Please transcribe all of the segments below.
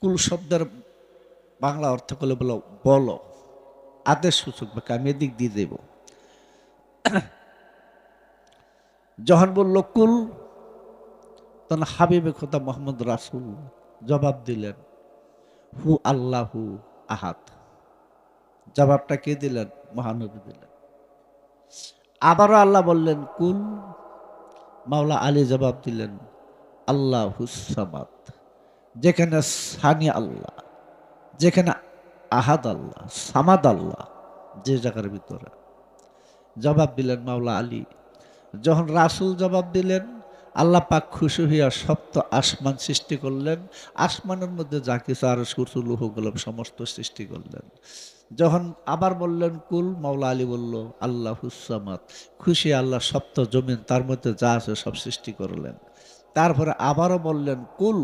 কুল শব্দের বাংলা অর্থ করলে বলো বলো, আদেশ সূচক বাক্য, আমি এদিক দিয়ে দেব। যখন বলল কুল, তখন হাবিবে খোদা মোহাম্মদ রাসূল জবাব দিলেন, হু আল্লাহু আহাদ। জবাবটা কে দিলেন? মহানবী দিলেন। আবারও আল্লাহ বললেন কুল, মাওলা আলী জবাব দিলেন আল্লাহুস সামাদ। যেখানে সানি আল্লাহ, যেখানে আহাদ আল্লাহ, সামাদ আল্লাহ, যে জায়গার ভিতরে জবাব দিলেন মাওলা আলী। যখন রাসূল জবাব দিলেন, আল্লাহ পাক খুশি হইয়া সপ্ত আসমান সৃষ্টি করলেন। আসমানের মধ্যে যা কিছু আর সূর্য লৌহ গোলক সমস্ত সৃষ্টি করলেন। যখন আবার বললেন কুল, মাওলা আলী বলল আল্লাহুস সামাদ। খুশি আল্লাহ সপ্ত জমিন তার মধ্যে যা আছে সব সৃষ্টি করলেন। তারপরে আবারও বললেন কুল।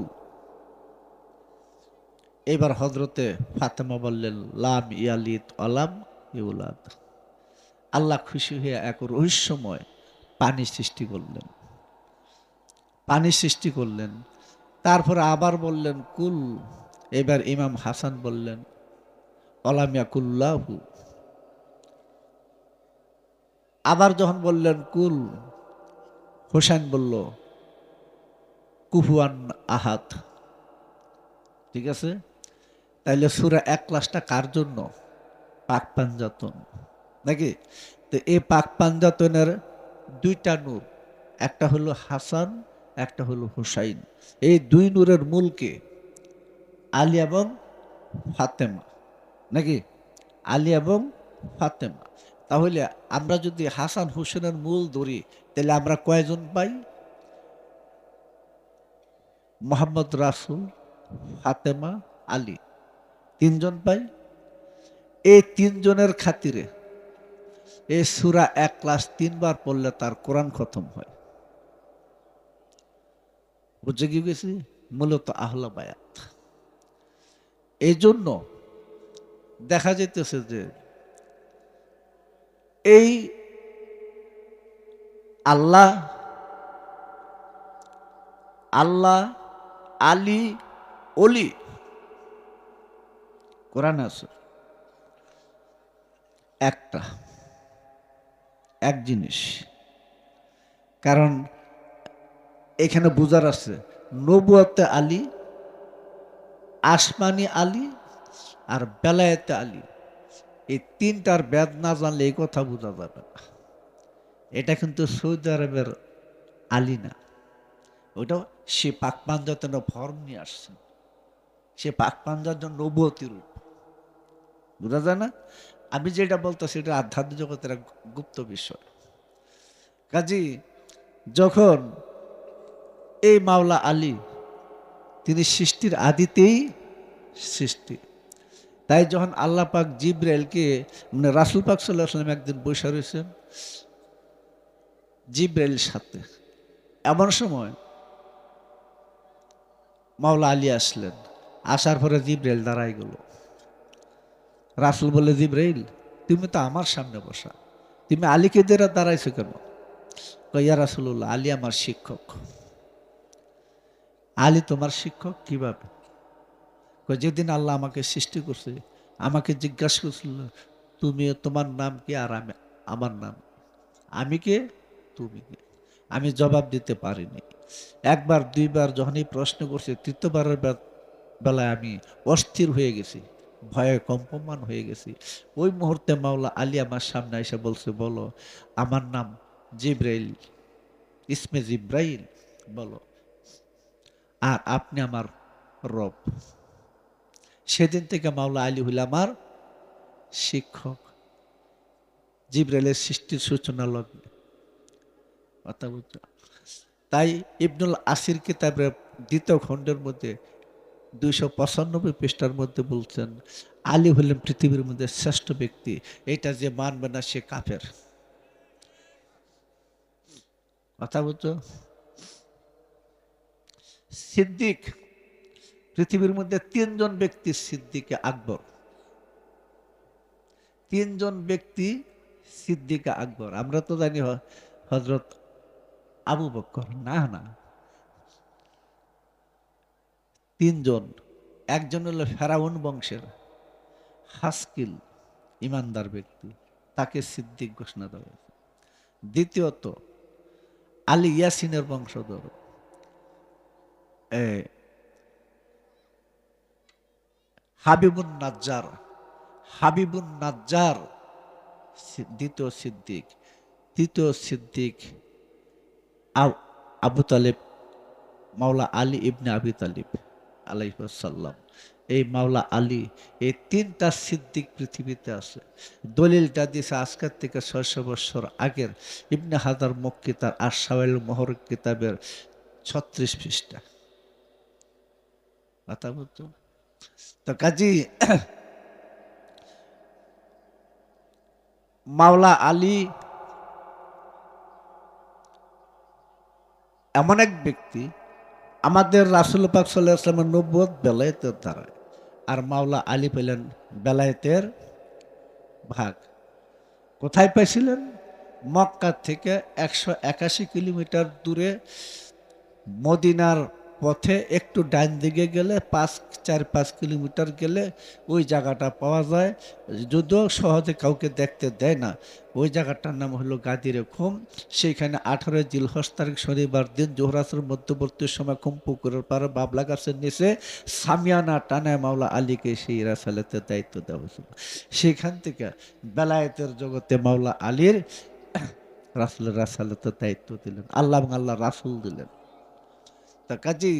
এবার হযরতে ফাতেমা বললেন লাম ইয়ালিদ ওয়ালাম ইউলাদ। আল্লাহ খুশি হয়ে এক রহস্যময় পানি সৃষ্টি করলেন, পানি সৃষ্টি করলেন। তারপরে আবার বললেন কুল। এবার ইমাম হাসান বললেন ওয়ালাম ইয়াকুল্লাহু। আবার যখন বললেন কুল, হোসেন বলল কুফুয়ান আহাদ। ঠিক আছে, তাইলে সূরা ইখলাসটা কার জন্য? পাক পাঞ্জাতন, নাকি? তো এই পাক পাঞ্জাতনের দুইটা নূর, একটা হলো হাসান, একটা হলো হুসাইন। এই দুই নূরের মূলকে আলী এবং ফাতেমা, নাকি? আলী এবং ফাতেমা। তাহলে আমরা যদি হাসান হুসেনের মূল ধরি, তাহলে আমরা কয়জন পাই? মোহাম্মদ রাসূল, ফাতেমা, আলী, তিনজন পাই। এই তিনজনের খাতিরে এই সূরা ইখলাস তিনবার পড়লে তার কোরআন খতম হয়। বুঝে কি গেছি? মূলত আহলে বায়াত। এই জন্য দেখা যাইতেছে যে এই আল্লাহ, আল্লাহ, আলী, অলি কোরআন আছে একটা, এক জিনিস। কারণ এখানে বুঝার আছে নবুয়তে আলী, আসমানি আলী আর বেলায়েতে আলী। এই তিনটার বেদ না জানলে এই কথা বোঝা যাবে না। এটা কিন্তু সৌদি আরবের আলী না, ওটা সে পাক পাঞ্জাতের ফর্ম নিয়ে আসছেন। সে পাক পাঞ্জার নবুয়তি রূপ, বোঝা যায় না? আমি যেটা বলতেছি এটা আধ্যাত্মিক জগতের এক গুপ্ত বিষয়। কাজী যখন এই মাওলা আলী, তিনি সৃষ্টির আদিতেই সৃষ্টি। তাই যখন আল্লাহ পাক জিব্রাইলকে, মানে রাসূল পাক সাল্লাল্লাহু আলাইহি ওয়াসাল্লাম একদিন বসে রয়েছেন জিব্রাইলের সাথে, এমন সময় মাওলা আলী আসলেন। আসার পরে জিব্রাইল দাঁড়াই গেল। রাসূল বলে জিব্রাইল, তুমি তো আমার সামনে বসা, তুমি আলীকে দিয়ে দাঁড়াইছো কেন? কয় ইয়া রাসূলুল্লাহ, আলী আমার শিক্ষক। আলী তোমার শিক্ষক কিভাবে? কয় যেদিন আল্লাহ আমাকে সৃষ্টি করছে, আমাকে জিজ্ঞাসা করছিল তুমি, তোমার নাম কি আর আমি আমার নাম, আমি কে তুমি কে? আমি জবাব দিতে পারিনি। একবার দুইবার যখনই প্রশ্ন করছে, তৃতীয়বারের বেলায় আমি অস্থির হয়ে গেছি, ভয়ে কম্পমান হয়ে গেছি। ওই মুহূর্তে মাওলা আলী আমার সামনে এসে বলছে, বলো আমার নাম জিব্রাইল, ইসমে জিব্রাইল বলো, আর আপনি আমার রব। সেদিন থেকে মাওলা আলী হইল আমার শিক্ষক। জিব্রাইলের সৃষ্টির সূচনা লগ্নে, কথা বুঝছো? তাই ইবনুল আসির কিতাবের দ্বিতীয় খণ্ডের মধ্যে 295 পৃষ্ঠার মধ্যে বলছেন আলী হলেন পৃথিবীর মধ্যে শ্রেষ্ঠ ব্যক্তি, এটা যে মানবে না সে কাফের। কথা বুঝছো? সিদ্দিক, পৃথিবীর মধ্যে তিনজন ব্যক্তি সিদ্দিকে আকবর, তিনজন ব্যক্তি সিদ্দিকে আকবর। আমরা তো জানি হযরত আবু বকর, না না, তিনজন একজন হলো ফেরাউন বংশের হাস্কিল ইমানদার ব্যক্তি, তাকে সিদ্দিক ঘোষণা দেওয়া হয়েছে। দ্বিতীয়ত আলী ইয়াসিনের বংশধর এ, হাবিবুন নাজ্জার, হাবিবুন নাজ্জার দ্বিতীয় সিদ্দিক। তৃতীয় সিদ্দিক আবু তালেব, মাওলা আলী ইবনে আবি তালিব আলাইহিসসালাম। এই মাওলা আলী, এই তিনটা সিদ্দিক পৃথিবীতে আছে। দলিলটা দিছে আজকের থেকে ৬০০ বছর আগের ইবনে হাজার মক্কি তার আশাওয়াইল মোহর কিতাবের ৩৬ পৃষ্ঠা। কথা বলতো তো কাজী মাওলা আলী এমন এক ব্যক্তি, আমাদের রাসূল পাক সাল্লাল্লাহু আলাইহি ওয়াসাল্লামের নবুয়ত বেলায়েতের দ্বারা, আর মাওলা আলী পেলেন বেলায়েতের ভাগ। কোথায় পাইছিলেন? মক্কা থেকে ১৮১ কিলোমিটার দূরে মদিনার পথে একটু ডান দিকে গেলে ৪-৫ কিলোমিটার গেলে ওই জায়গাটা পাওয়া যায়, যদিও সহজে কাউকে দেখতে দেয় না। ওই জায়গাটার নাম হলো গাদিরে খুম। সেইখানে ১৮ জিলহজ তারিখ শনিবার দিন জোহরাসের মধ্যবর্তী সময় খুম পুকুরের পাড়ে বাবলা গাছের নিচে সামিয়ানা টানায় মাওলা আলীকে সেই রাসালাতের দায়িত্ব দেওয়া হয়েছিল। সেখান থেকে বেলায়েতের জগতে মাওলা আলীর রাসূলের রাসালাতের দায়িত্ব দিলেন, আল্লাহ এবং আল্লাহ রাসূল দিলেন। তা কাজী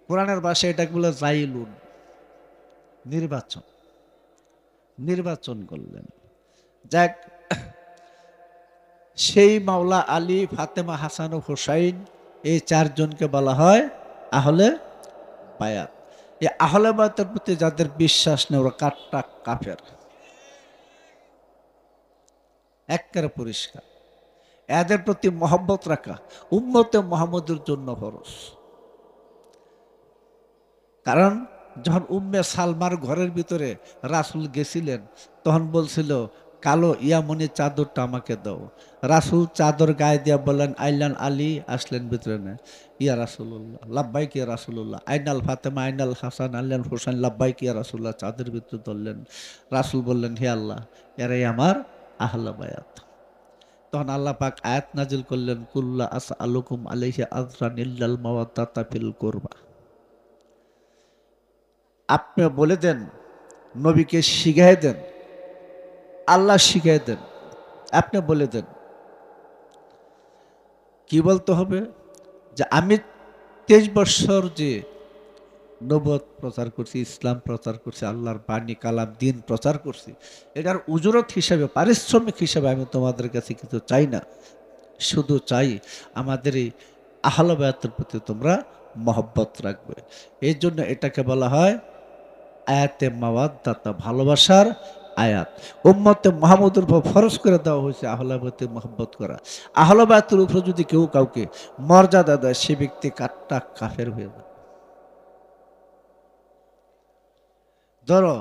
কোরআনের ভাষায় এটাকে বলে জাইলুন, নির্বাচন, নির্বাচন করলেন। যাক, সেই মাওলা আলী, ফাতেমা, হাসান ও হুসাইন, এই চারজনকে বলা হয় আহলে বায়াত। এই আহলে বায়াতের প্রতি যাদের বিশ্বাস নেই ওরা কাট্টা কাফের, একেবারে পরিষ্কার। এদের প্রতি মহব্বত রাখা উম্মতে মুহাম্মদের জন্য ফরজ। কারণ যখন উম্মে সালমার ঘরের ভিতরে রাসূল গেছিলেন, তখন বলছিল কালো ইয়ামনি চাদরটা আমাকে দাও। রাসূল চাদর গায়ে দিয়া বললেন আইলান আলী, আসলেন ভিতরে না, ইয়া রাসূলুল্লাহ, লাব্বাইক ইয়া রাসূলুল্লাহ। আইনাল ফাতেমা, আইনাল হাসান, আইনাল হোসেন, লাব্বাইক ইয়া রাসূলুল্লাহ। চাদর ভিতরে ধরলেন। রাসূল বললেন হে আল্লাহ, এরাই আমার আহলে বায়াত। তখন আল্লাহ পাক আয়াত নাজিল করলেন কুল্লা আসআলুকুম আলাইহি আজরান ইল্লাল মাওয়াদ্দাতা ফিল কুরবা। আপনি বলে দেন, নবীকে শিখাই দেন, আল্লাহ শিখাই দেন, আপনি বলে দেন কি বলতে হবে? যে আমি 23 বছর যে নবুয়ত প্রচার করছি, ইসলাম প্রচার করছি, আল্লাহর বাণী কালাম দিন প্রচার করছি, এটার উজরত হিসাবে, পারিশ্রমিক হিসাবে আমি তোমাদের কাছে কিছু চাই না। শুধু চাই আমাদের এই আহলে বায়াতের প্রতি তোমরা মহব্বত রাখবে। এই জন্য এটাকে বলা হয় আয়াতে মাওয়াদ্দাতা, ভালোবাসার আয়াত। উম্মতে মুহাম্মদের উপর ফরজ করে দেওয়া হয়েছে আহলে বায়াতে মহব্বত করা। আহলে বায়াতের উপর যদি কেউ কাউকে মর্যাদা দেয়, সে ব্যক্তি কাট্টা কাফের হয়ে যায়। ধরো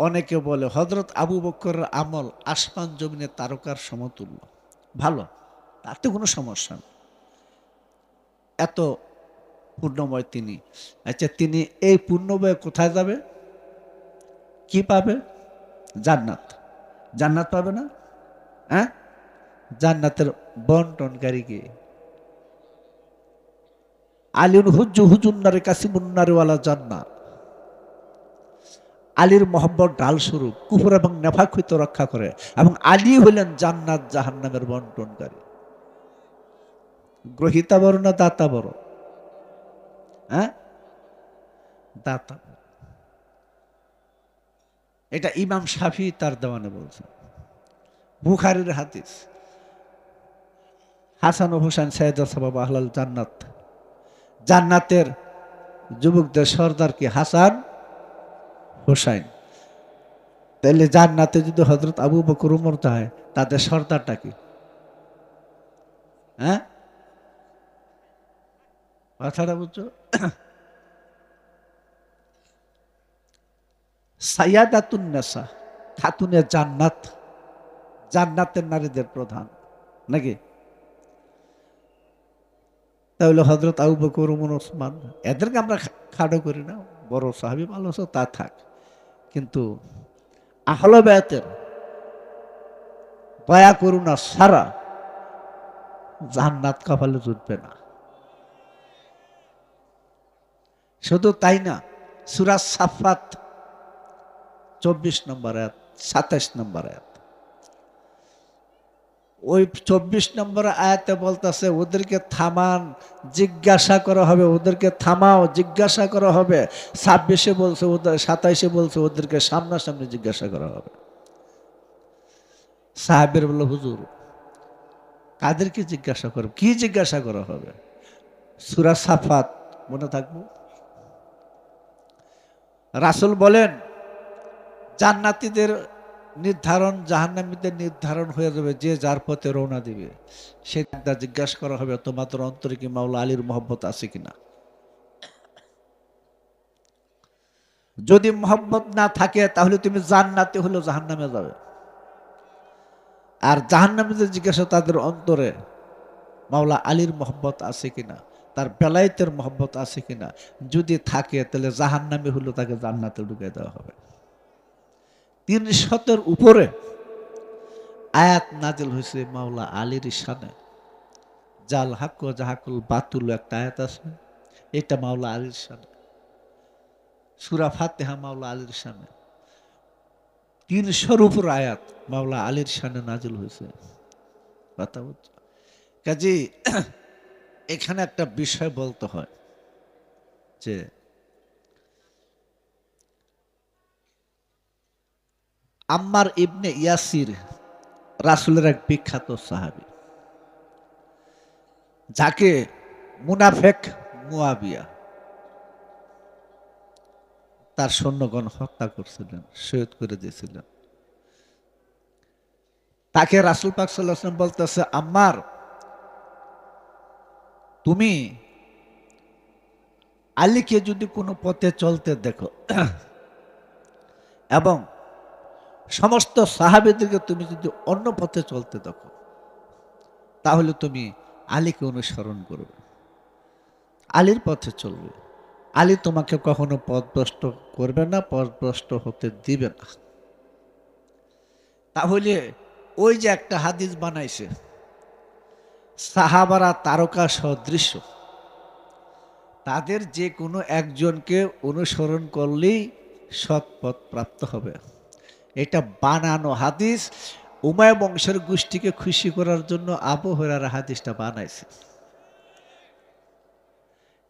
অনেকে বলে হযরত আবু বকরের আমল আসমান জমিনের তারকার সমতুল্য, ভালো, তাতে কোনো সমস্যা নেই, এত পূর্ণময় তিনি। আচ্ছা, তিনি এই পূর্ণময় কোথায় যাবে? কি পাবে? জান্নাত। জান্নাত পাবে না? হ্যাঁ, জান্নাতের বন্টনকারী কে? আলীর হুজ্জু হুজুন্নারে কাসিমুন্নারে ওয়ালা জান্নাত। আলীর মহব্বত ঢাল স্বরূপ কুফর এবং নেফাক হইতে রক্ষা করে, এবং আলী হইলেন জান্নাত জাহান্নামের বন্টনকারী। গ্রহিতা বড় না দাতা বড়? হ্যাঁ, দাতা। এটা ইমাম শাফি তার দেওয়ানে বলছেন, বুখারীর হাদিস। হাসান ও হোসেন সাইয়েদ সাবাব আহলাল জান্নাত, জান্নাতের যুবকদের সর্দার কি হাসান হোসাইন। তাহলে জান্নাতে যদি হযরত আবু বকর ওমর যায়, তাদের সর্দারটা কি? হ্যাঁ, কথাটা বুঝছো? সাইয়াদাতুন নেসা, খাতুনে জান্নাত, জান্নাতের নারীদের প্রধান নাকি? তাহলে হযরত আবু বকর ওমর ওসমান, এদেরকে আমরা খাটো করি না, বড় সাহাবী ভালো আছো তা থাক, কিন্তু আহলে বায়াতের দয়া করুণা ছাড়া জান্নাত কপালে জুটবে না। শুধু তাই না, সূরা সাফাত 24 নম্বর আয়াত, 27 নম্বর আয়াত, ওই 24 নম্বর আয়াতে বলতেছে ওদেরকে থামান, জিজ্ঞাসা করা হবে, ওদেরকে থামাও, জিজ্ঞাসা করা হবে। 26-এ বলছে, ওদের 27-এ বলছে ওদেরকে সামনাসামনি জিজ্ঞাসা করা হবে। সাহাবের বলল, হুজুর কাদেরকে জিজ্ঞাসা করবে, কি জিজ্ঞাসা করা হবে? সূরা সাফাত মনে থাকবো। রাসূল বলেন জান্নাতীদের নির্ধারণ, জাহান্নামীদের নির্ধারণ হয়ে যাবে, যে যার পথে রওনা দিবে। সেটা জিজ্ঞাসা করা হবে, তোমাদের অন্তরে কি মাওলা আলীর মহব্বত আছে কিনা? যদি মহব্বত না থাকে তাহলে তুমি জান্নাতে হলেও জাহান্নামে যাবে। আর জাহান্নামীদের জিজ্ঞাসা তাদের অন্তরে মাওলা আলীর মহব্বত আছে কিনা, তার বেলায়েতের মহব্বত আছে কিনা। যদি থাকে তাহলে জাহান্নামী হলেও তাকে জান্নাতে ঢুকিয়ে দেওয়া হবে। 300-এর উপরে আয়াত নাজিল হয়েছে মাওলা আলীর শানে। জাল হাক ও জাহাকুল বাতুল একটা আয়াত আছে, এটা মাওলা আলীর শানে। সূরা ফাতিহা মাওলা আলীর শানে। 300-র উপর আয়াত মাওলা আলীর শানে নাজিল হয়েছে। কথা বুঝছো? কাজে এখানে একটা বিষয় বলতে হয় যে আম্মার ইবনে ইয়াসির রাসূলের এক বিখ্যাত সাহাবী, যাকে মুনাফেক মুয়াবিয়া তার সৈন্যগণ হত্যা করছিলেন, শহীদ করে দিয়েছিলেন। তাকে রাসূল পাক সাল্লাল্লাহু আলাইহি ওয়াসাল্লাম বলতেছে, আম্মার তুমি আলীকে যদি কোনো পথে চলতে দেখো এবং সমস্ত সাহাবীদেরকে তুমি যদি অন্য পথে চলতে দেখো, তাহলে তুমি আলীকে অনুসরণ করবে, আলীর পথে চলবে। আলী তোমাকে কখনো পথভ্রষ্ট করবে না, পথভ্রষ্ট হতে দিবে না। তাহলে ওই যে একটা হাদিস বানাইছে, সাহাবারা তারকা সদৃশ্য, তাদের যে কোনো একজনকে অনুসরণ করলেই সৎপথ প্রাপ্ত হবে। এটা বানানো হাদিস। উমাইয়া বংশের গোষ্ঠীকে খুশি করার জন্য আবু হুরায়রা হাদিসটা বানাইছে।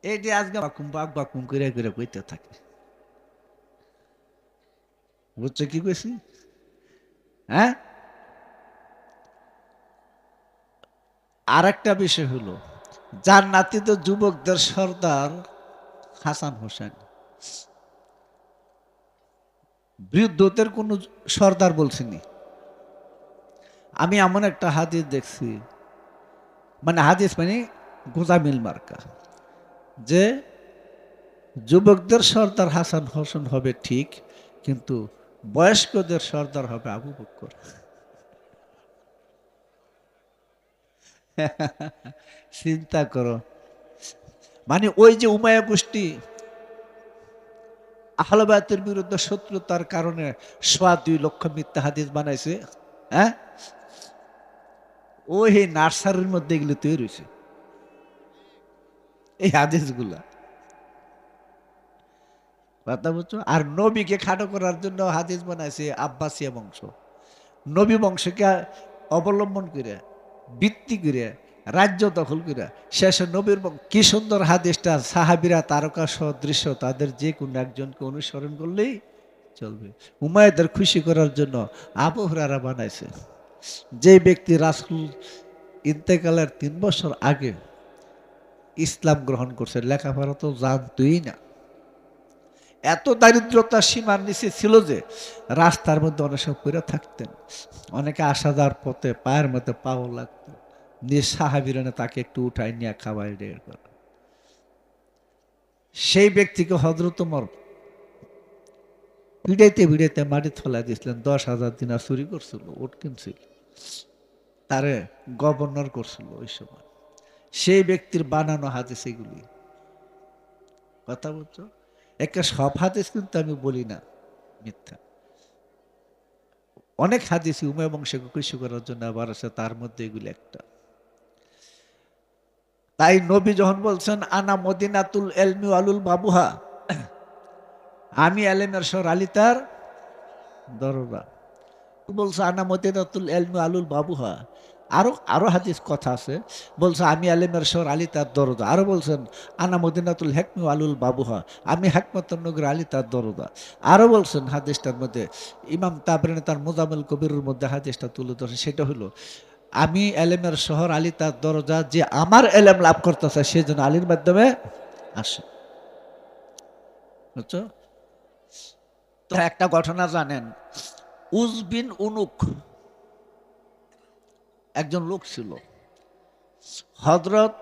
এই যে আজকে বাকুম বাক বাকুম করে করে কইতে থাকে, বুঝছো কি কইছি? হ্যাঁ, আর একটা বিষয় হলো, জান্নাতীত যুবকদের সর্দার হাসান হোসেন, বৃদ্ধদের কোন সর্দার বলছিনি। আমি এমন একটা হাদিস দেখছি, মানে হাদিস মানে গোজামিল মার্কা, যে যুবকদের সর্দার হাসান হোসেন হবে ঠিক, কিন্তু বয়স্কদের সর্দার হবে আবু বকর। চিন্তা করো, মানে ওই যে উমাইয়া গোষ্ঠী আহলে বায়াতের বিরুদ্ধে শত্রুতার কারণে 2.25 লক্ষ মিথ্যা হাদিস বানাইছে। হ্যাঁ, ওই নার্সারির মধ্যে এগুলো তৈরি হয়েছে এই হাদিসগুলা। কথা বুঝছো? আর নবীকে খাটো করার জন্য হাদিস বানাইছে আব্বাসিয়া বংশ। নবী বংশকে অবলম্বন করে, ভিত্তি করে, রাজ্য দখল করে শেষে নবীর কি সুন্দর হাদিসটা, সাহাবীরা তারকা সদৃশ্য, তাদের যে কোনো একজনকে অনুসরণ করলেই চলবে। উমাইয়াদের খুশি করার জন্য আবু হুরায়রা বানাইছে। যে ব্যক্তি রাসূল ইন্তেকালের 3 বছর আগে ইসলাম গ্রহণ করছে, লেখাপড়া তো জানতই না, এত দারিদ্রতার সীমার নিচে ছিল যে রাস্তার মধ্যে অনেক সব করে থাকতেন, অনেকে আসা যাওয়ার পথে পায়ের মধ্যে পাও লাগতো, নিয়ে সাহাবীরা তাকে একটু উঠাই নিয়ে খাওয়াই ডের করা। সেই ব্যক্তিকে হযরত ওমর ভিড়াইতে ভিড়াইতে মাটি ফেলা দিয়েছিলেন। 10,000 দিনার চুরি করছিল, ওট কিনছিল, তারে গভর্নর করছিল ওই সময়। সেই ব্যক্তির বানানো হাদিস এগুলি। কথা বলছো? একটা সব হাদিস কিন্তু আমি বলি না মিথ্যা, অনেক হাদিস উমাইয়া বংশকে খুশি করার জন্য আবার আছে, তার মধ্যে এগুলি একটা। তাই নবী যখন বলছেন আনা মদিনাতুল এলমি আলুল বাবুহা, আমি এলেমের শহর আলী তার দরজা, বলছে আনা মদিনাতুল এলমি আলুল বাবুহা। আরো আরো হাদিস কথা আছে, বলছে আমি আলেমের শহর আলী তার দরজা। আরো বলছেন আনা মদিনাতুল হেকমি আলুল বাবুহা, আমি হেকমতুন নগর আলী তার দরজা। আরো বলছেন হাদিসটার মধ্যে, ইমাম তাবরানী তার মুজাম্মিল কবিরের মধ্যে হাদিসটা তুলে ধরে, সেটা হলো আমি এলেমের শহর আলী তার দরজা, যে আমার এলেম লাভ করতেছে সে যেন আলীর মাধ্যমে আসে। বুঝছো? তো একটা ঘটনা জানেন, উজবিন উনুক একজন লোক ছিল, হযরত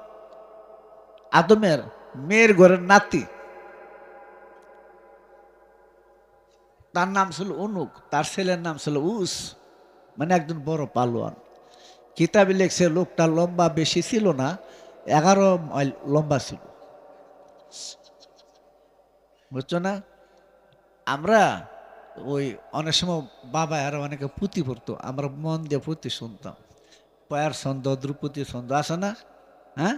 আদমের মেয়ের ঘরের নাতি, তার নাম ছিল উনুক, তার ছেলের নাম ছিল উস, মানে একজন বড় পালোয়ান। কিতাবে লেখছে লোকটা লম্বা বেশি ছিল না, 11 মাইল লম্বা ছিল। বুঝছো না? আমরা ওই অনেক সময় বাবা আরো অনেকে পুঁথি পড়তো, আমরা মন দিয়ে পুঁথি শুনতাম, পয়ার ছন্দ ধ্রুপদী ছন্দ আছে না? হ্যাঁ,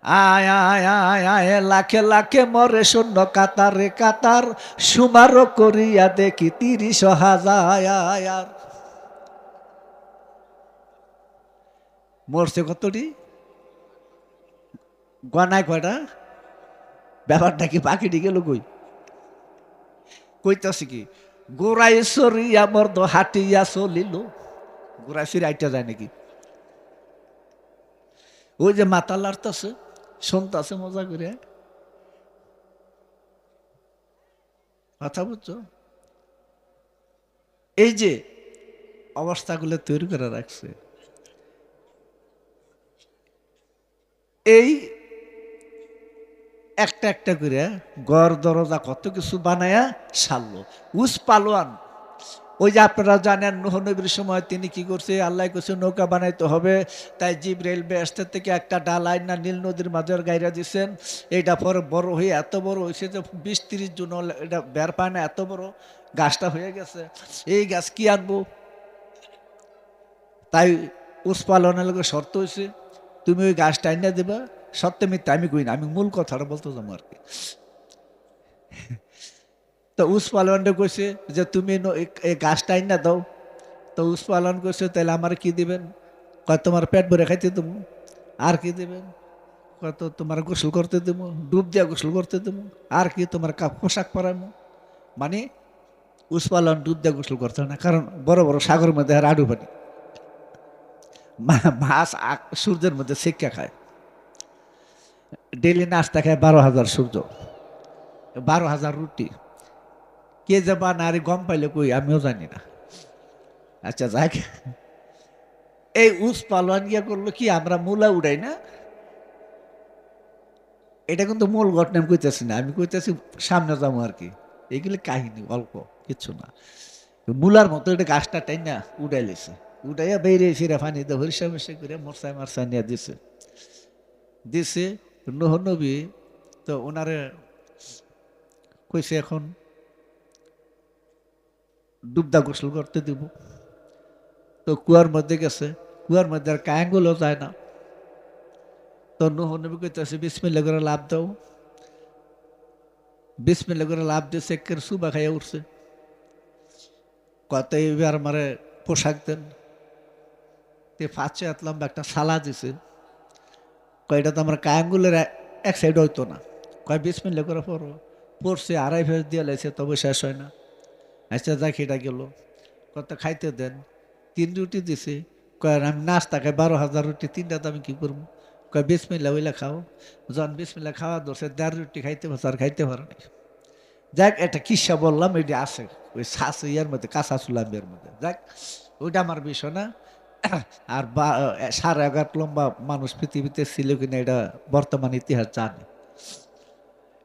আয় আয় আয় আয় লাখে লাখে মরে শূন্য কাতার রে কাতার, সুমারো করিয়া দেখি 30,000 মরছে কতটি, গনায় কয়টা? ব্যাপারটা কি পাখিটি গেল কই? কইতাছি কি, গোড়াই সরিয়া মর্দ হাটিয়া চলিল, গোড়াই সরি আইটা যায় নাকি? ওই যে মাথা লাড়তাছে, শুনতাছে মজা করে, কথা বুঝছো? এই যে অবস্থাগুলো তৈরি করে রাখছে, এই একটা একটা করে ঘর দরজা কত কিছু বানায়া সারলো। উস পালোয়ান, ওই যে আপনারা জানেন নূহ নবীর সময় তিনি কি করছে, আল্লাহ করছে নৌকা বানাইতে হবে, তাই জিবরাইল বেহেশত থেকে একটা ডাল আইনা নীল নদীর মাঝের গাইরা দিচ্ছেন। এইটা পরে বড় হয়ে এত বড় হয়েছে যে 20-30 জন এটা বের পায় না, এত বড় গাছটা হয়ে গেছে। এই গাছ কি আনবো? তাই উস পালনের লোকের শর্ত হয়েছে, তুমি ওই গাছটা আইনা দেবা, সত্যি মিথ্যা আমি কই না, আমি মূল কথাটা বলতে যাবো আর কি। তো উস পালনটা কইছে যে তুমি এই গাছটা আইনা দাও। তো উস পালন করছে, তাহলে আমার কি দিবেন? কয় তোমার পেট ভরে খাইতে দেবো। আর কি দিবেন? কত তোমার গোসল করতে দেবো, ডুব দিয়া গোসল করতে দেবো। আর কি তোমার পোশাক পরাবো। মানে উস পালন ডুব দিয়া গোসল করতে না, কারণ বড় বড় সাগর মধ্যে আর আডু পানি, মাছ সূর্যের মধ্যে শিক্ষা খায়, ডেলি নাস্তা খায় 12,000 সূর্য, 12,000 রুটি। কে যে বানারে গম পাইলে কই আমিও জানি না। আচ্ছা যাক, এই উস পালোয়ান গিয়া করলো কি, আমরা মূলা উড়াই না, এটা কিন্তু মূল ঘটনা আমি কইতেছি না, আমি কইতেছি সামনে যাবো আর কি। এইগুলি কাহিনী অল্প কিচ্ছু না। মূলার মতো এটা গাছটা টাই না উড়াই লেছে, উড়াইয়া বেরিয়ে ফিরে পানিতে হরিষা মিশে করে মরসায় মারসায় নিয়ে দিছে। দিছে নূহ নবী, তো ওনারে কইছে এখন ডুবদা গোসল করতে দিব। তো কুয়ার মধ্যে গেছে, কুয়ার মধ্যে আর কায়াঙ্গুলো যায় না। তো নূহ নবী কইতেছে বিসমিল্লাহ করে লাভ দাও, বিসমিল্লাহ করে লাভ দিয়ে চেকের সুবা খাইয়া উঠছে। কত এবার আমারে পোশাক দেন, তে 5 লম্বা একটা সালা দিছে। কয়টা তো আমার কায়াঙ্গুলের এক সাইড হইতো না, কয় বিসমিল্লাহ করে পড়ো। পড়ছে, 2.5 ফেস দিয়ে লাইছে, তবে শেষ হয় না। আচ্ছা যাক, এটা গেল। কত খাইতে দেন, 3 রুটি দিছে। কয় আমি নাস্তা খাই 12,000 রুটি, 3টা তো আমি কি করবো? কয় বিসমিল্লাহ ওইলা খাও। যখন বিসমিল্লাহ খাওয়া ধরছে, 1.5 রুটি খাইতে পারছে, আর খাইতে পারে নাই। যাক, একটা কিসা বললাম, এটি আছে ওই শাস ইয়ার মধ্যে, কাঁচা চুলামের মধ্যে। যাক, ওইটা আমার বিষয় না। আর 11.5 লম্বা মানুষ পৃথিবীতে ছিল কিনা এটা বর্তমান ইতিহাস জানে।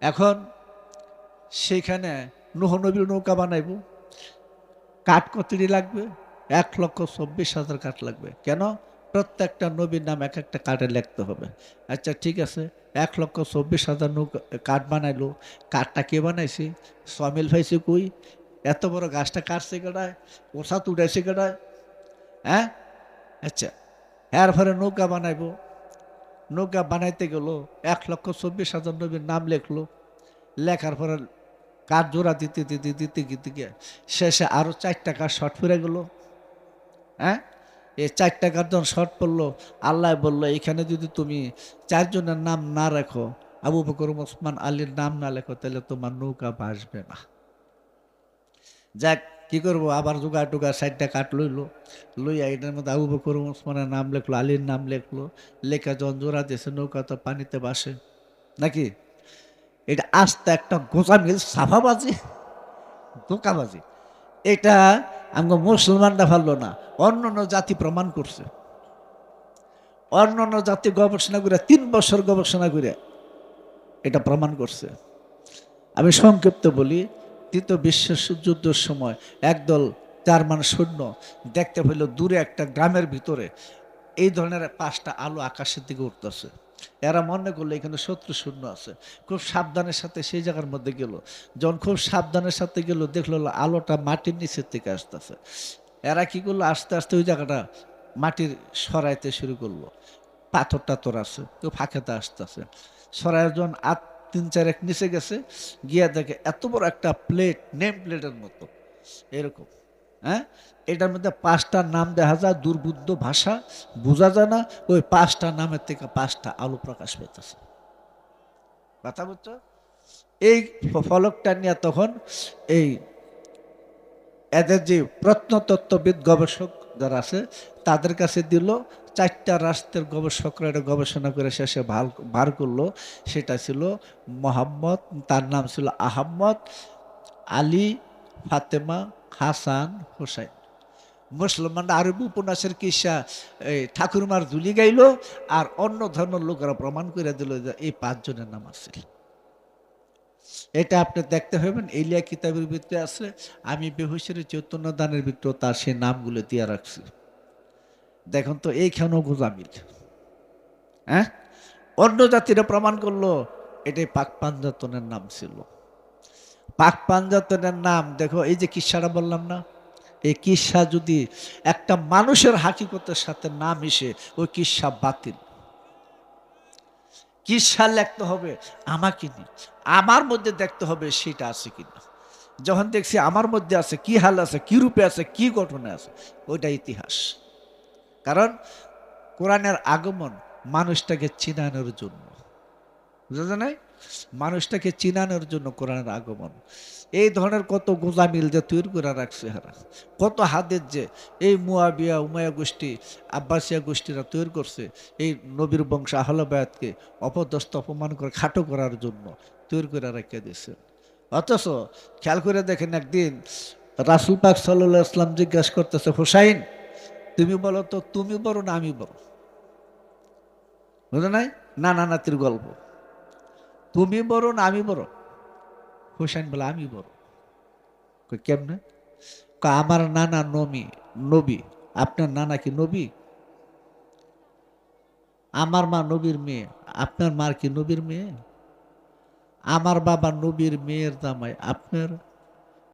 এখন সেইখানে নূহ নবীর নৌকা বানাইব, কাঠ কতটি লাগবে? 1,24,000 কাঠ লাগবে। কেন? প্রত্যেকটা নবীর নাম এক একটা কার্ডে লিখতে হবে। আচ্ছা ঠিক আছে, 1,24,000 নৌকা কার্ড বানাইলো। কার্ডটা কে বানাইছে? সমিল ভাইছে কই? এত বড় গাছটা কাটছে কেডায়? ওষা তুড়াইছে কেডায়? হ্যাঁ? আচ্ছা, এরপরে নৌকা বানাইবো। নৌকা বানাইতে গেল, 1,24,000 নবীর নাম লেখলো। লেখার পরে কাঠ জোড়া দিতে দিতে দিতে দিতে গিয়ে শেষে আরো 4টা কাঠ শর্ট পড়ে গেল। হ্যাঁ, এই 4টা কাঠ যখন শর্ট পড়লো, আল্লাহ বললো এখানে যদি তুমি 4 জনের নাম না রাখো, আবু বকর ওসমান আলীর নাম না লেখো, তাহলে তোমার নৌকা ভাসবে না। যাক, কি করবো, আবার জোগাড় টোগাড় 4টা কাঠ লইলো। লইয়া এটার মধ্যে আবু বকর ওসমানের নাম লেখলো, আলীর নাম লেখলো। লেখা যখন জোড়া দিয়েছে, নৌকা তো পানিতে ভাসে নাকি? এটা আস্তে একটা গোঁজামিল, সাফাবাজি, ধোকাবাজি। এটা আমরা মুসলমানরা ভালো না, অন্য অন্য জাতি প্রমাণ করছে। অন্য অন্য জাতি গবেষণা করে 3 বছর গবেষণা করে এটা প্রমাণ করছে। আমি সংক্ষিপ্ত বলি, তৃতীয় বিশ্বযুদ্ধের সময় একদল জার্মান সৈন্য দেখতে পেল দূরে একটা গ্রামের ভিতরে এই ধরনের 5টা আলো আকাশের দিকে উঠতেছে। এরা মনে করলো এখানে শত্রু সৈন্য আছে। খুব সাবধানের সাথে সেই জায়গার মধ্যে গেল। যখন খুব সাবধানের সাথে গেল, দেখলো আলোটা মাটির নিচের থেকে আসতেছে। এরা কি করলো, আস্তে আস্তে ওই জায়গাটা মাটির সরাইতে শুরু করলো। পাথর টাথর আছে, কেউ ফাঁকেতে আসতেছে। সরাইয়ের যখন 3-4 নিচে গেছে, গিয়া দেখে এত বড় একটা প্লেট, নেম প্লেটের মতো এরকম। হ্যাঁ, এটার মধ্যে 5টা নাম দেখা যায়, দুর্বুদ্ধ ভাষা, বোঝা যায় না। ওই 5টা নামের থেকে 5টা আলো প্রকাশ পেতেছে। কথা বুঝছো? এই ফলকটা নিয়ে তখন এই এদের যে প্রত্নতত্ত্ববিদ গবেষক যারা আছে তাদের কাছে দিল। 4টা রাষ্ট্রের গবেষকরা এটা গবেষণা করে শেষে বার করলো। সেটা ছিল মোহাম্মদ, তার নাম ছিল আহম্মদ, আলী, ফাতেমা, হাসান, হোসাইন। মুসলমানরা আরবি উপন্যাসের কিসা এই ঠাকুরমার ঝুলি গাইল, আর অন্য ধর্মের লোকেরা প্রমাণ করে দিল যে এই 5 জনের নাম আছে। এটা আপনি দেখতে হবেন, এলিয়া কিতাবের ভিতরে আছে। আমি বেহুশের চৈতন্য দানের ভিতরে তার সেই নামগুলো দিয়ে রাখছি। দেখুন তো, এইখানেও গোজামিল। হ্যাঁ, অন্য জাতিরা প্রমাণ করলো এটাই পাক পাঞ্জাতনের নাম ছিল। পাক পাঞ্জাতনের নাম দেখো, এই যে কিস্সাটা বললাম না, এই কিস্সা যদি একটা মানুষের হাকিকতের সাথে না মিশে, ওই কিস্সা বাতিল। কিস্সা লিখতে হবে আমাকে নিয়ে, আমার মধ্যে দেখতে হবে সেটা আছে কিনা। যখন দেখছি আমার মধ্যে আছে, কি হাল আছে, কি রূপে আছে, কি ঘটনা আছে, ওইটা ইতিহাস। কারণ কোরআনের আগমন মানুষটাকে চিনানোর জন্য, বুঝা নাই? মানুষটাকে চিনানোর জন্য কোরআনের আগমন। এই ধরনের কত গোজামিল যে তৈরি করে রাখছে হারা, কত হাদের যে এই মুয়াবিয়া, উমাইয়া গোষ্ঠী, আব্বাসিয়া গোষ্ঠীরা তৈরি করছে এই নবীর বংশ আহলে বায়াতকে অপদস্থ, অপমান করে খাটো করার জন্য তৈরি করে রেখে দিয়েছে। অথচ খেয়াল করে দেখেন, একদিন রাসূল পাক সাল্লাল্লাহু আলাইহি ওয়াসাল্লাম জিজ্ঞাসা করতেছে, হুসাইন তুমি বলো তো, তুমি বড় না আমি বড়? বুঝো নাই? নানা নাতির গল্প। তুমি বড় না আমি বড়? হুসাইন বলে আমি বড়। কেমনে? আমার নানা নবী, আপনার নানা কি নবী? আমার মা নবীর মেয়ে, আপনার মার কি নবীর মেয়ে? আমার বাবা নবীর মেয়ের জামাই, আপনার